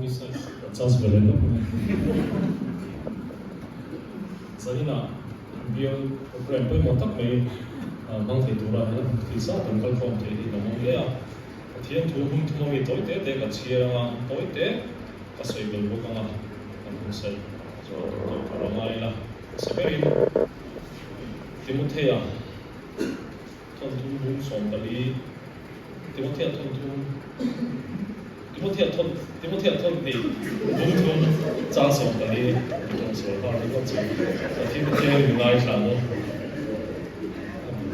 Misa sounds better. Sarina, biar program pun montak mai mang thei tura na tisa tangkal form thei di namong ya. Thiam thu hum thu mi toi te te ka chia nga toi te ka sei bel bo ka nga ang sai. So paramai la. Seberin Timothea ton thu hum som dali Timothea ton ni hum thum cha som dali ton so ha ni ko chi. Timothea ni ngai sa no.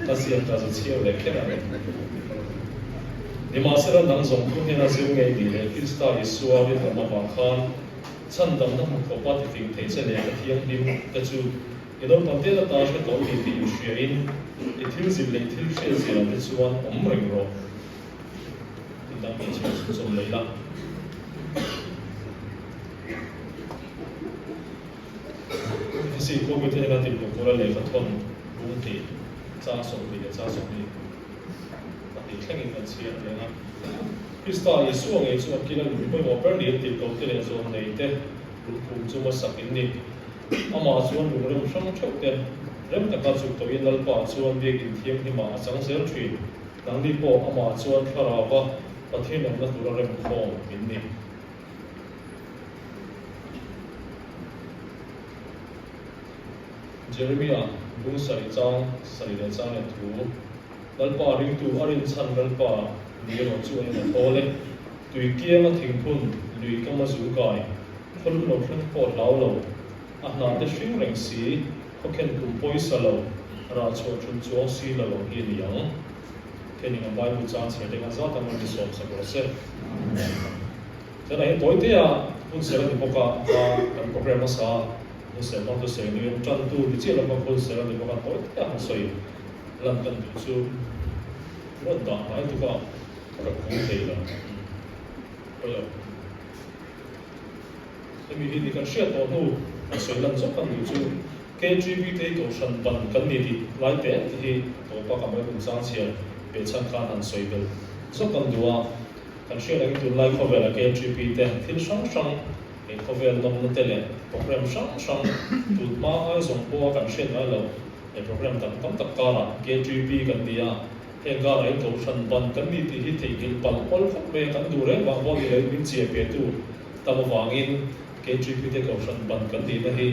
Tasya ta sa chiao le kera. Di masira nang zong tu ni na siu ngai di le Krista Yesua ri ta ma ba khan chan dam na mu ko pa ti ting thei che le ka thiam dim ka chu idon pam te ta sha to ti ti shia in I thil zin le thil she zin le chuan om ring ro ti dam ni chu som le la ti si ko mi te na ti ko ra le ka thon bung ti cha som ni ti thlengin kan chia le na Krista Yesua ngai chu akila lu poi mo per ni ti ko te le zo nei te kum chu ma sakin ni ama chuan lu rem sang thau te rem ta ka chu to in lal pa chuan ve in thiam hi ma chang sel thui nang ni po ama chuan thara wa pathin nam na tur rem khom in ni Jeremiah bung sari le chang le thu lal pa ring tu arin chan lal pa ni ro chu en tole tui kia ma thing phun lui ka ma zu kai khol lo phun po lau lo a na te shing reng si ko ken kum poi sa lo ra cho chun cho si lo hi ni yang kening a bai bu chan se te ka za ta ma ni som sa ko se ta nei toi te a pun se ni poka kan program sa no se ma to se ni chan tu ni che la ma pun se ni poka toi te a soi lam kan chu ro da mai tu ka ka ku te la oi mi hi ni kan shia to no soi lan zo kan ni chu KGB te ko shan ban kan ni ti lai te hi to pa ka mai kun sang sia pe chan khan an soi bel so kan duwa kan shia lang tu lai kho vela KGB te thil sang e kho vel dom na tele program sang tu ma ai zong po kan shia na lo e program tam tak ka la KGB kan dia he ga rai to shan ban kan ni ti hi thei gil pal pol khop me kan du re wa bo ni le min che pe tu tam wangin KGB te ko shan ban kan di na hi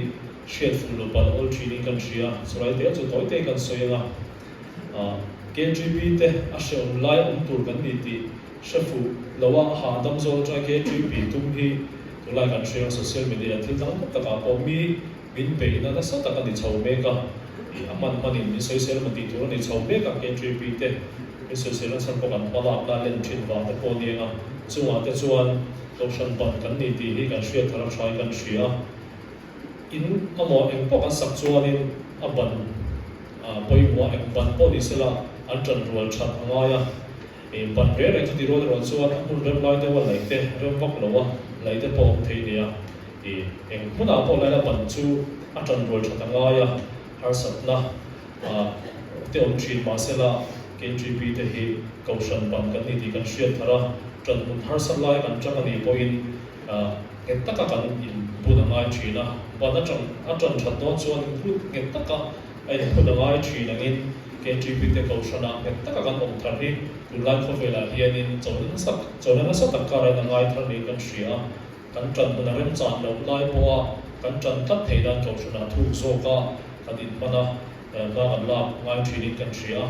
shed full lo pal all training kan shia so rai te chu toi te kan soya KGB te a she online tur kan ni ti shefu lawa ha dam zo tra KGB tum hi to lai kan share social media thil dang ta ka ko mi min pe na sa ta kan ni chau me ka aman manin ni social media tur ni chau me ka KGB te ni social san ko kan pala la len thin wa ta ko ni nga chuwa te chuan to shan ban kan ni ti hi kan share thara trai kan shia in amo eng po kan sak chuan in aban poi mo eng ban po ni sela an tran rual that anga ya e ban re re ti ro ro chuan mun rem lai te wa lai te rem vak lo wa lai te po thei ni ya e eng huna po lai la ban chu a tran rual that anga ya har sat na te om thin ma sela KGB te hi kaushan ban kan ni ti kan shia thara tran mun har sat lai kan chang ani po in ke taka kan in buna ngai china bana chang a chan that no chuan hu ke taka ai buna ngai china in KGB te kaushana ke taka kan om thar hi ulai kho vela hian in chona sa tak ka rai ngai thar ni kan shia kan chan buna rem chan lo lai po kan chan tat thei dan kaushana thu so ka kan in bana na kan la ngai chini kan shia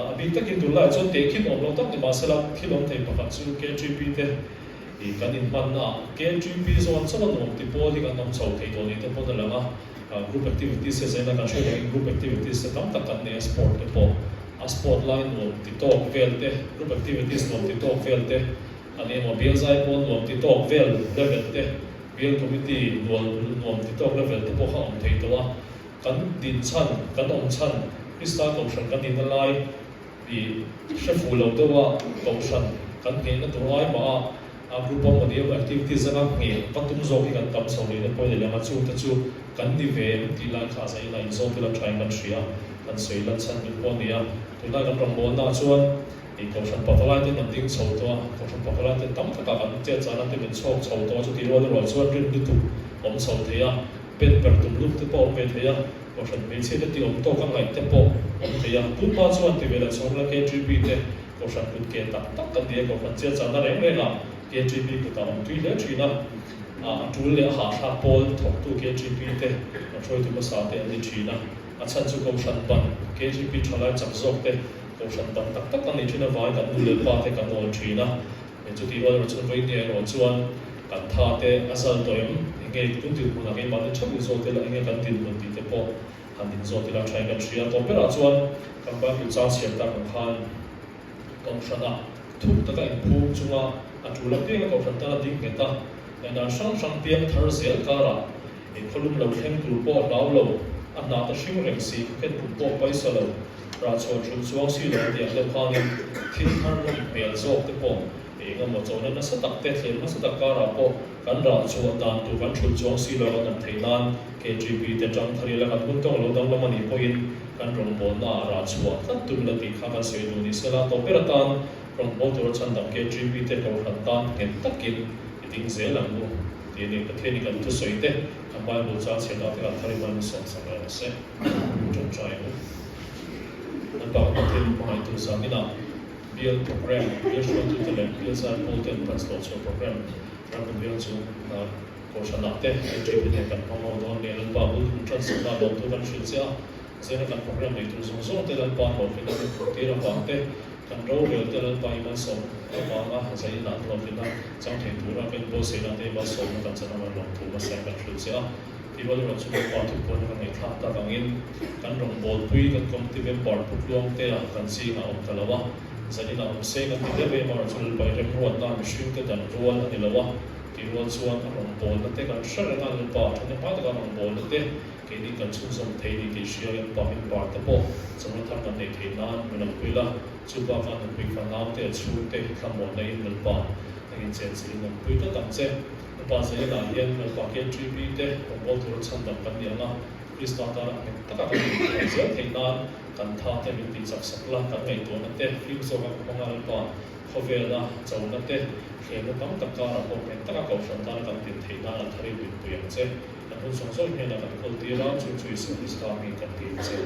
abi takin dulai chon te khin om lo tak ni masala khilom thei pakhat chu KGB te i kan in man na KGB zone chaman nom ti po hi kan nom chau thei to ni te po da langa group activities se zena kan share group activities se tam tak kan ne sport te po a sport line nom ti talk vel te group activities nom ti talk vel te ani mo bial zai po nom ti talk vel level te bial committee nom ti talk level te po kha om thei to kan din chan kan om chan Krista ko shan kan in lai i shefu lo to wa ko shan kan ke na to ai ba group of money activities zanga nge patum zo ki kan tam so le poi le ma chu ta chu kan ni ve ti la kha sai la in zo ti la try kan shia kan sei lan san ni pon nia tu na kan rong bon na chuan i ko san patala te nam ding chho to ko san patala te tam ta kan che cha na te ben chho chho to chu ti ro ro chuan rin ni tu om so te ya pen per tum lup te po pe the ya ko san me che te om to kan lai te po om te ya tu pa chuan ti ve la chong la ke gp te ko san put ke tak tak kan dia ko san che cha na reng le la KGP ko ta om tui le china tu le ha ha pol thok tu KGP te a choi tu ma sa te ani china a chan chu ko san ban KGP thala chak zok te ko san ban tak tak ani china vai kan nu le pa te kan ol china e chu ti ro chu voi ne ro chuan kan tha te asal toim nge tu ti ku na ke ma te chhu zo te la nge kan tin mun ti te po han din zo te la trai kan shia to pe ra chuan kan ba ki cha siam ta kan khan kom shana thuk ta ka in phu chunga a tu la te ko san ta ding ke ta na sang sang piang thar zel kara e kholum lo thleng tur po lau lo a na ta hring reng si ket pu po paisa lo ra chaw thun chuang si lo dia le khani thin thar lo mel zok te po e nga mo chaw na sa tak te thlem na sa tak kara po kan ra chaw dan tu kan thun chuang si lo kan theinan KGP te tang thari la kan tong lo dang lamani po in kan rong bon na ra chaw tan tum la ti kha kan se du ni sela to peratan rong bo tur chan dam KGP te ko kan tan ken takin ting ze lang mo ti ni ka theni kan tu soi te kan ba bo cha che da te kan thari man so sa la se chon chai mo na ba ka theni mai tu sa ni na bial program bial shwa tu te le bial sa polten translation program ram bial chu na ko sha na te KGP te kan mo mo don ne lan ba bu translate da lo tu kan shi sia ze na kan program ni tu zo te lan ba ho fi na te ra ba te kan ro le te lan ba I man so ba nga sai na lo fi na chang thei tu ra pen bo se na te ba so na kan chana ma lo tu ma sa kan thul sia ti ba lo chu ba tu ko na nei tha ta bang in kan rong bol pui kan kom ti ve par pu luang te a kan si na om talawa sai na om se kan ti de ve ma chul bai rem ro na mi shin te dan ro na ni lawa ti ro chuan rong bol na te kan shar na lu pa thane pa ta rong bol na te ke ni kan chu som thei ni ti shia in pa min par ta po chang na thang kan nei thei nan mi na puila chu ba kan pui fa nam te chu te thlam mo nei in pa in chen si na pui ta tam che pa se na hian na pa ke GP te ko tur chan dam kan ya na krista ta ra ta ka kan se thei nan kan tha te min ti sak sak la kan nei to na te film so ka ko ngal pa khove na chaw na te khe na tam tak ka ra ko ta ka ko san ta kan tin thei na thari bin pu yang che na hun song so he na kan ko ti ra chu chu is ta mi kan ti che